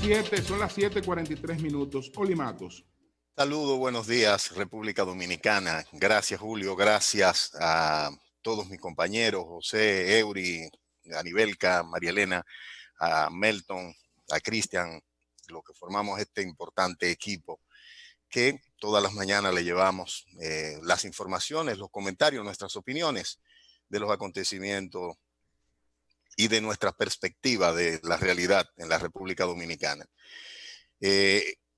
son las 7:43 minutos. Oli Matos. Saludos, buenos días, República Dominicana. Gracias, Julio. Gracias a todos mis compañeros, José, Eury, Anibelca, María Elena, a Melton, a Cristian, lo que formamos este importante equipo que todas las mañanas le llevamos las informaciones, los comentarios, nuestras opiniones de los acontecimientos y de nuestra perspectiva de la realidad en la República Dominicana.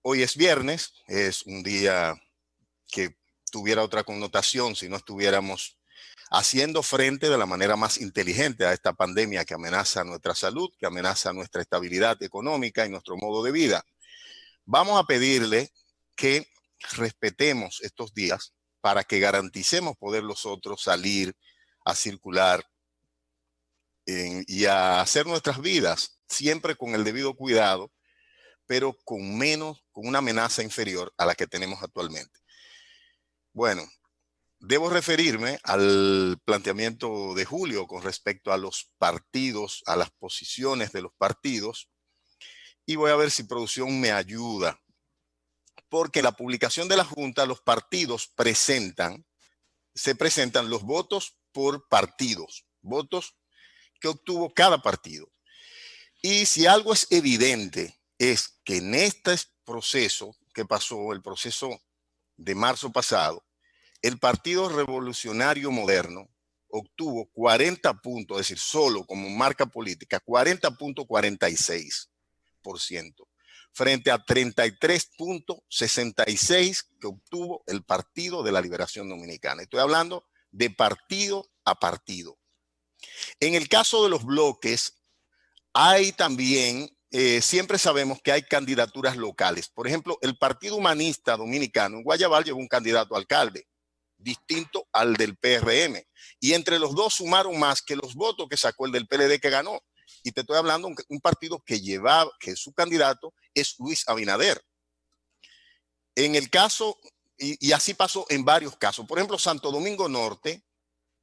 Hoy es viernes, es un día que tuviera otra connotación si no estuviéramos haciendo frente de la manera más inteligente a esta pandemia que amenaza nuestra salud, que amenaza nuestra estabilidad económica y nuestro modo de vida. Vamos a pedirle que respetemos estos días para que garanticemos poder nosotros salir a circular y a hacer nuestras vidas siempre con el debido cuidado, pero con una amenaza inferior a la que tenemos actualmente. Bueno, debo referirme al planteamiento de Julio con respecto a los partidos, a las posiciones de los partidos, y voy a ver si producción me ayuda, porque en la publicación de la Junta los partidos se presentan los votos por partidos, votos que obtuvo cada partido. Y si algo es evidente es que en este proceso que pasó, el proceso de marzo pasado, el Partido Revolucionario Moderno obtuvo 40 puntos, es decir, solo como marca política, 40.46%, frente a 33.66% que obtuvo el Partido de la Liberación Dominicana. Estoy hablando de partido a partido. En el caso de los bloques, hay también, siempre sabemos que hay candidaturas locales. Por ejemplo, el Partido Humanista Dominicano en Guayabal llevó un candidato a alcalde, distinto al del PRM. Y entre los dos sumaron más que los votos que sacó el del PLD que ganó. Y te estoy hablando de un partido que su candidato es Luis Abinader. En el caso, y así pasó en varios casos. Por ejemplo, Santo Domingo Norte,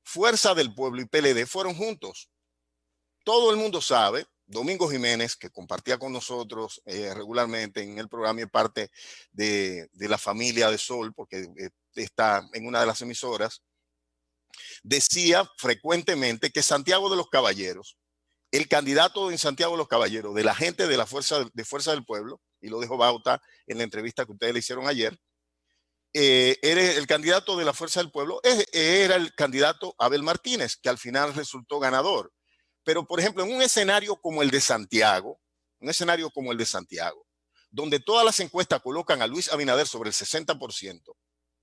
Fuerza del Pueblo y PLD fueron juntos. Todo el mundo sabe, Domingo Jiménez, que compartía con nosotros regularmente en el programa y parte de la familia de Sol, porque está en una de las emisoras, decía frecuentemente que Santiago de los Caballeros, el candidato en Santiago de los Caballeros de la gente de la Fuerza del Pueblo, y lo dejó Bauta en la entrevista que ustedes le hicieron ayer, el candidato de la Fuerza del Pueblo era el candidato Abel Martínez, que al final resultó ganador. Pero, por ejemplo, en un escenario como el de Santiago, donde todas las encuestas colocan a Luis Abinader sobre el 60%,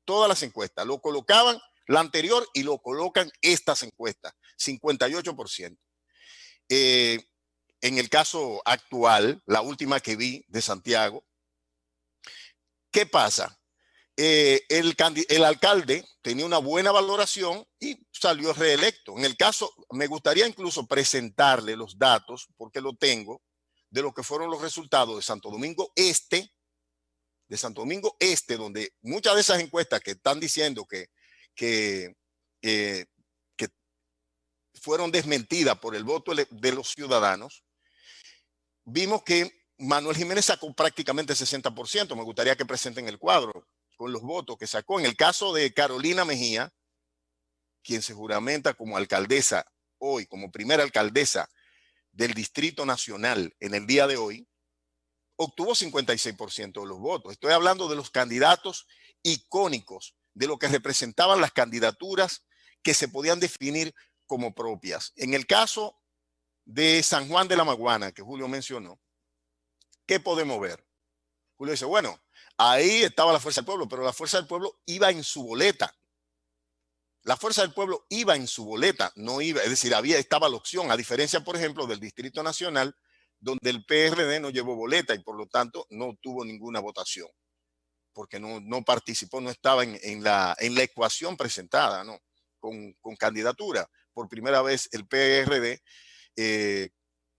todas las encuestas lo colocaban la anterior y lo colocan estas encuestas, 58%. En el caso actual, la última que vi de Santiago, ¿qué pasa? El alcalde tenía una buena valoración y salió reelecto. En el caso, me gustaría incluso presentarle los datos, porque lo tengo, de lo que fueron los resultados de Santo Domingo Este, donde muchas de esas encuestas que están diciendo que fueron desmentidas por el voto de los ciudadanos, vimos que Manuel Jiménez sacó prácticamente 60%. Me gustaría que presenten el cuadro con los votos que sacó. En el caso de Carolina Mejía, quien se juramenta como alcaldesa hoy, como primera alcaldesa del Distrito Nacional en el día de hoy, obtuvo 56% de los votos. Estoy hablando de los candidatos icónicos, de lo que representaban las candidaturas que se podían definir como propias. En el caso de San Juan de la Maguana, que Julio mencionó, ¿qué podemos ver? Julio dice, bueno, ahí estaba la Fuerza del Pueblo, pero la Fuerza del Pueblo iba en su boleta. La Fuerza del Pueblo iba en su boleta, no iba, es decir, estaba la opción, a diferencia, por ejemplo, del Distrito Nacional, donde el PRD no llevó boleta y por lo tanto no tuvo ninguna votación, porque no participó, no estaba en la ecuación presentada, ¿no? Con candidatura. Por primera vez el PRD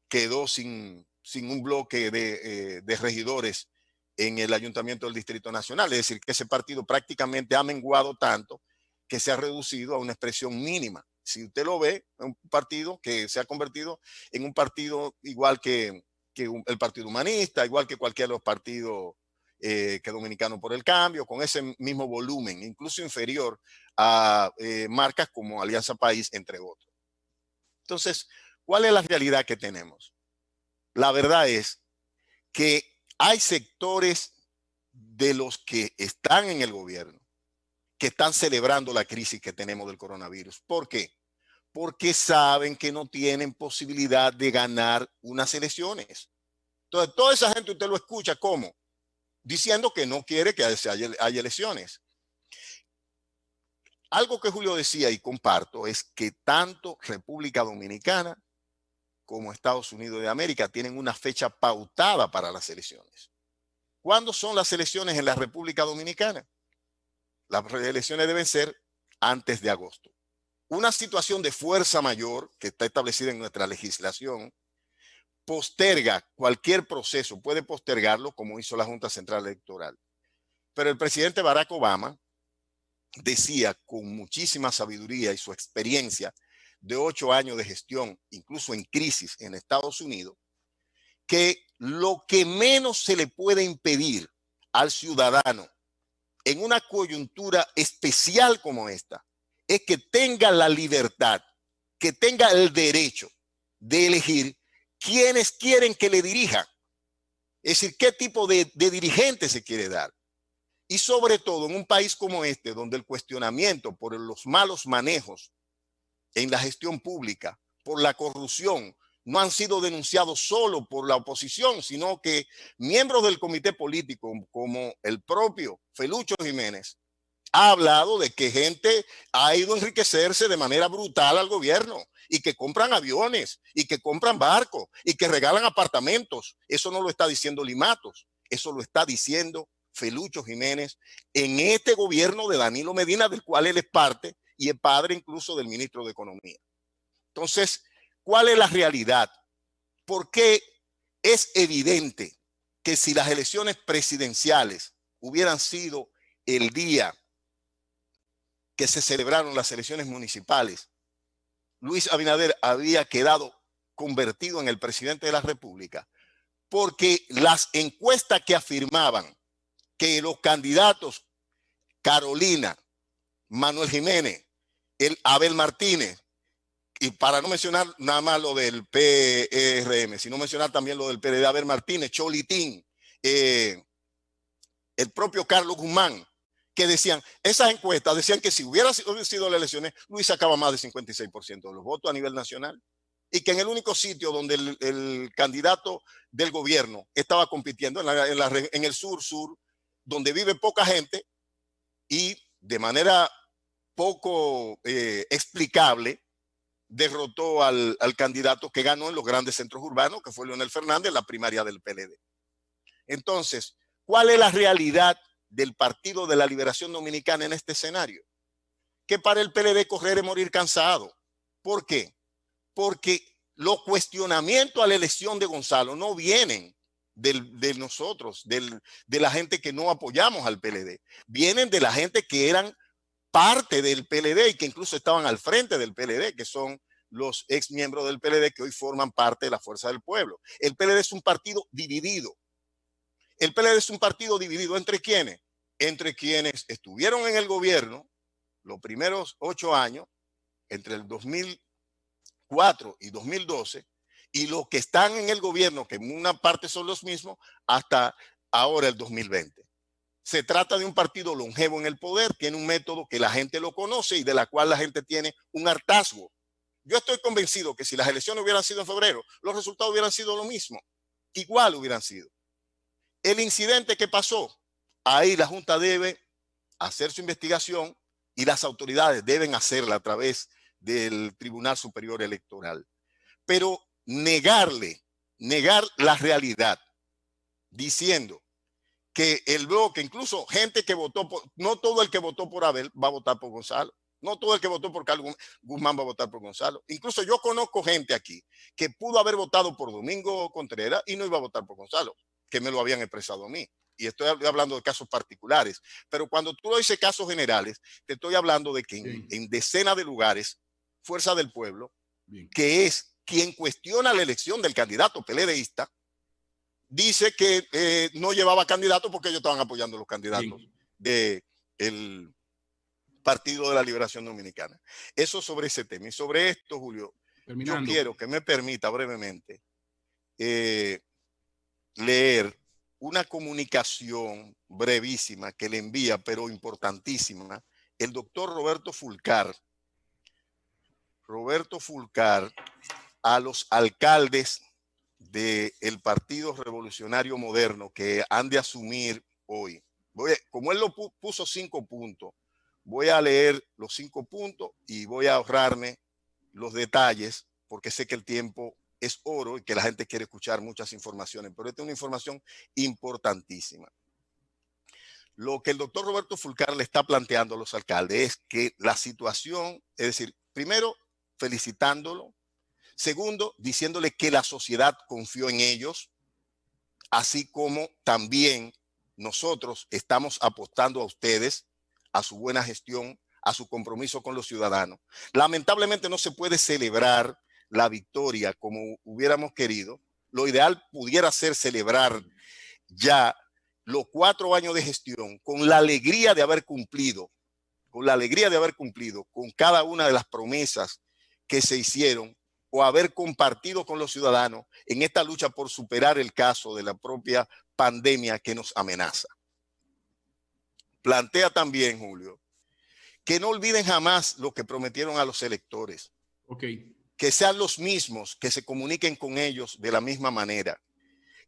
quedó sin un bloque de regidores en el Ayuntamiento del Distrito Nacional. Es decir, que ese partido prácticamente ha menguado tanto que se ha reducido a una expresión mínima. Si usted lo ve, es un partido que se ha convertido en un partido igual que que el Partido Humanista, igual que cualquiera de los partidos que Dominicano por el Cambio, con ese mismo volumen, incluso inferior a marcas como Alianza País, entre otros. Entonces, ¿cuál es la realidad que tenemos? La verdad es que hay sectores de los que están en el gobierno que están celebrando la crisis que tenemos del coronavirus. ¿Por qué? Porque saben que no tienen posibilidad de ganar unas elecciones. Entonces, toda esa gente usted lo escucha ¿cómo? Diciendo que no quiere que haya elecciones. Algo que Julio decía y comparto es que tanto República Dominicana como Estados Unidos de América tienen una fecha pautada para las elecciones. ¿Cuándo son las elecciones en la República Dominicana? Las elecciones deben ser antes de agosto. Una situación de fuerza mayor que está establecida en nuestra legislación posterga cualquier proceso, puede postergarlo como hizo la Junta Central Electoral. Pero el presidente Barack Obama decía con muchísima sabiduría y su experiencia de 8 años de gestión, incluso en crisis en Estados Unidos, que lo que menos se le puede impedir al ciudadano en una coyuntura especial como esta es que tenga la libertad, que tenga el derecho de elegir quiénes quieren que le dirijan. Es decir, qué tipo de dirigente se quiere dar. Y sobre todo en un país como este, donde el cuestionamiento por los malos manejos en la gestión pública, por la corrupción, no han sido denunciados solo por la oposición, sino que miembros del comité político, como el propio Felucho Jiménez, ha hablado de que gente ha ido a enriquecerse de manera brutal al gobierno y que compran aviones y que compran barcos y que regalan apartamentos. Eso no lo está diciendo Limatos, eso lo está diciendo Felucho Jiménez en este gobierno de Danilo Medina, del cual él es parte y es padre incluso del ministro de Economía. Entonces, ¿cuál es la realidad? Porque es evidente que si las elecciones presidenciales hubieran sido el día que se celebraron las elecciones municipales, Luis Abinader había quedado convertido en el presidente de la República, porque las encuestas que afirmaban que los candidatos Carolina, Manuel Jiménez, Abel Martínez, y para no mencionar nada más lo del PRM, sino mencionar también lo del PRD, Abel Martínez, Cholitín, el propio Carlos Guzmán, que decían, esas encuestas decían que si hubiera sido las elecciones, Luis sacaba más del 56% de los votos a nivel nacional, y que en el único sitio donde el candidato del gobierno estaba compitiendo, en el sur, donde vive poca gente, y de manera poco explicable, derrotó al candidato que ganó en los grandes centros urbanos, que fue Leonel Fernández, la primaria del PLD. Entonces, ¿cuál es la realidad del Partido de la Liberación Dominicana en este escenario? Que para el PLD correr es morir cansado. ¿Por qué? Porque los cuestionamientos a la elección de Gonzalo no vienen de nosotros, de la gente que no apoyamos al PLD. Vienen de la gente que eran parte del PLD y que incluso estaban al frente del PLD, que son los ex miembros del PLD que hoy forman parte de la Fuerza del Pueblo. El PLD es un partido dividido. El PLD es un partido dividido ¿entre quiénes? Entre quienes estuvieron en el gobierno los primeros 8 años, entre el 2004 y 2012, y los que están en el gobierno, que en una parte son los mismos, hasta ahora el 2020. Se trata de un partido longevo en el poder, tiene un método que la gente lo conoce y de la cual la gente tiene un hartazgo. Yo estoy convencido que si las elecciones hubieran sido en febrero, los resultados hubieran sido lo mismo, igual hubieran sido. El incidente que pasó, ahí la Junta debe hacer su investigación y las autoridades deben hacerla a través del Tribunal Superior Electoral. Pero negar la realidad diciendo que el bloque, incluso gente que votó por, no todo el que votó por Abel va a votar por Gonzalo, no todo el que votó por Carlos Guzmán va a votar por Gonzalo. Incluso yo conozco gente aquí que pudo haber votado por Domingo Contreras y no iba a votar por Gonzalo, que me lo habían expresado a mí. Y estoy hablando de casos particulares. Pero cuando tú dices casos generales, te estoy hablando de que en decenas de lugares, Fuerza del Pueblo, que es quien cuestiona la elección del candidato PLDista, dice que no llevaba candidato porque ellos estaban apoyando a los candidatos del Partido de la Liberación Dominicana. Eso sobre ese tema. Y sobre esto, Julio, yo quiero que me permita brevemente leer una comunicación brevísima que le envía, pero importantísima, el doctor Roberto Fulcar a los alcaldes del Partido Revolucionario Moderno que han de asumir hoy. Como él lo puso 5 puntos, voy a leer los 5 puntos y voy a ahorrarme los detalles porque sé que el tiempo es oro y que la gente quiere escuchar muchas informaciones, pero esta es una información importantísima. Lo que el doctor Roberto Fulcar le está planteando a los alcaldes es que la situación, es decir, primero felicitándolo, segundo diciéndole que la sociedad confió en ellos, así como también nosotros estamos apostando a ustedes, a su buena gestión, a su compromiso con los ciudadanos. Lamentablemente no se puede celebrar la victoria como hubiéramos querido. Lo ideal pudiera ser celebrar ya los 4 años de gestión con la alegría de haber cumplido, con cada una de las promesas que se hicieron o haber compartido con los ciudadanos en esta lucha por superar el caso de la propia pandemia que nos amenaza. Plantea también, Julio, que no olviden jamás lo que prometieron a los electores. Que sean los mismos, que se comuniquen con ellos de la misma manera.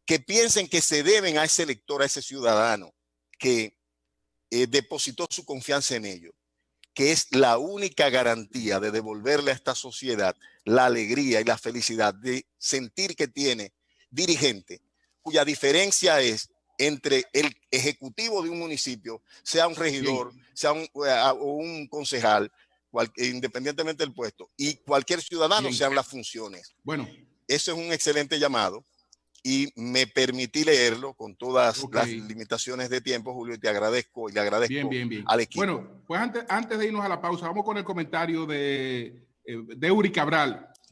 Que piensen que se deben a ese elector, a ese ciudadano que depositó su confianza en ellos, que es la única garantía de devolverle a esta sociedad la alegría y la felicidad de sentir que tiene dirigente, cuya diferencia es entre el ejecutivo de un municipio, sea un regidor, sea un concejal, independientemente del puesto, y cualquier ciudadano, sean las funciones. Bueno, eso es un excelente llamado y me permití leerlo con todas las limitaciones de tiempo, Julio, y te agradezco y le agradezco al equipo. Bueno, pues antes de irnos a la pausa, vamos con el comentario de Eury Cabral.